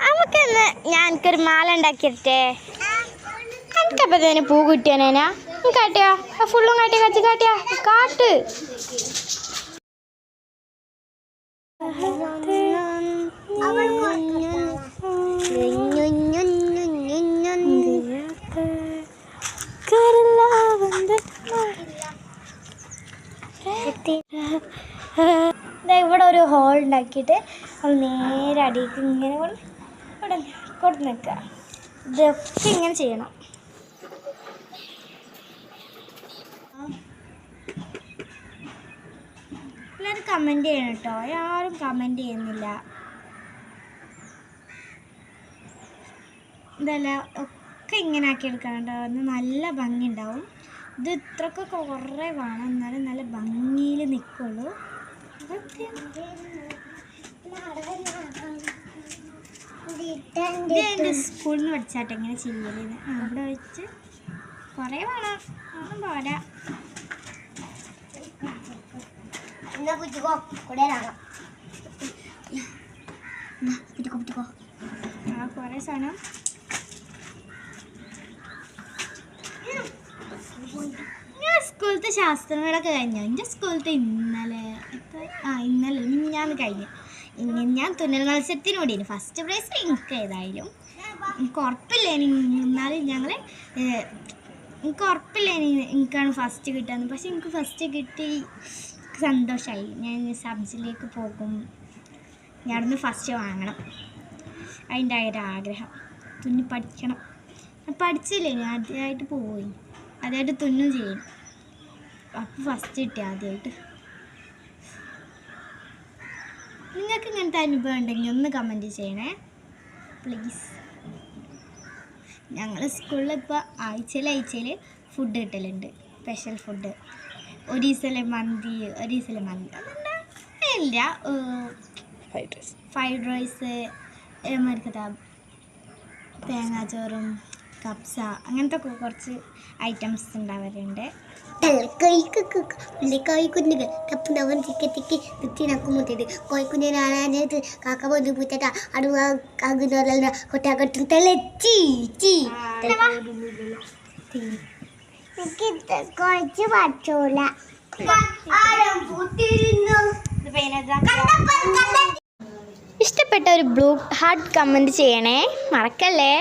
നമുക്കെന്ന് ഞാൻ എനിക്കൊരു മാല ഉണ്ടാക്കിയിട്ടേ എനിക്കപ്പോൾ തന്നെ പൂ കിട്ടിയോ നേനാ കാട്ടിയാ ഫുള്ളും കാട്ടിയ കച്ചി കാട്ടിയാ കാട്ട് ഇവിടെ ഒരു ഹോൾ ഉണ്ടാക്കിയിട്ട് നമ്മൾ നേരെ അടിയിലേക്ക് ഇങ്ങനെ ഇവിടെ കൊടുത്ത് നിൽക്കുക. ഇതൊക്കെ ഇങ്ങനെ ചെയ്യണം. എല്ലാവരും കമൻറ്റ് ചെയ്യണം കേട്ടോ. ആരും കമൻറ്റ് ചെയ്യുന്നില്ല. ഇതല്ല ഒക്കെ ഇങ്ങനെ ആക്കി എടുക്കണം കേട്ടോ. നല്ല ഭംഗി ഉണ്ടാവും. ഇത് ഇത്രക്കൊക്കെ കുറേ വേണം, എന്നാലും നല്ല ഭംഗിയിൽ നിൽക്കുള്ളൂ. ഇത് എൻ്റെ സ്കൂളിൽ നിന്ന് പഠിച്ചാട്ടെ എങ്ങനെ ചെയ്യലെന്ന്. അവിടെ വെച്ച് കുറേ വേണം, ഒന്നും പോരാ. ആ കുറേ സാധനം ഞാൻ സ്കൂളത്തെ ശാസ്ത്രങ്ങളൊക്കെ കഴിഞ്ഞു. എൻ്റെ സ്കൂളത്തെ ഇന്നലെ ഞാൻ കഴിഞ്ഞു. ഞാൻ തുന്നൽ മത്സരത്തിന് കൂടിയാണ് ഫസ്റ്റ് പ്രൈസ്. എനിക്ക് ഏതായാലും എനിക്ക് ഉറപ്പില്ല എന്നാലും എനിക്ക് ഉറപ്പില്ല എനിക്കാണ് ഫസ്റ്റ് കിട്ടുന്നത്. പക്ഷെ എനിക്ക് ഫസ്റ്റ് കിട്ടി സന്തോഷമായി. ഞാൻ സബ്ജിലേക്ക് പോകും, ഞാൻ അവിടുന്ന് ഫസ്റ്റ് വാങ്ങണം. അതിൻ്റെ ഒരാഗ്രഹം. തുന്നി പഠിക്കണം. ഞാൻ പഠിച്ചില്ലേ, ഞാൻ ആദ്യമായിട്ട് പോയി, ആദ്യമായിട്ട് തുന്നും ചെയ്യും. അപ്പോൾ ഫസ്റ്റ് കിട്ടി ആദ്യമായിട്ട്. നിങ്ങൾക്ക് ഇങ്ങനത്തെ അനുഭവം ഉണ്ടെങ്കിൽ ഒന്ന് കമൻറ്റ് ചെയ്യണേ പ്ലീസ്. ഞങ്ങൾ സ്കൂളിൽ ഇപ്പോൾ ആഴ്ചയിൽ ഫുഡ് കിട്ടലുണ്ട്, സ്പെഷ്യൽ ഫുഡ്. ഒരു ദിവസം മന്തി ഇല്ല, ഫ്രൈഡ് റൈസ്, തേങ്ങാച്ചോറും കപ്സ അങ്ങനത്തെ കുറച്ച് ഐറ്റംസ് ഉണ്ടാവാറുണ്ട്. കോഴിക്കുഞ്ഞുങ്ങൾ തപ്പുന്നവൻ ചിക്കത്തിക്ക് വൃത്തിയാക്കുമ്പോഴത്തേത് കോഴിക്കുഞ്ഞിനെ ആരാഞ്ഞത് കാക്ക പോയി പൂറ്റ അടുവാകുന്ന കൊട്ടാക്കട്ടും തെളച്ചി കുറച്ച് പച്ചോല. ഇഷ്ടപ്പെട്ട ഒരു ബ്ലൂ ഹാർട്ട് കമൻറ്റ് ചെയ്യണേ, മറക്കല്ലേ.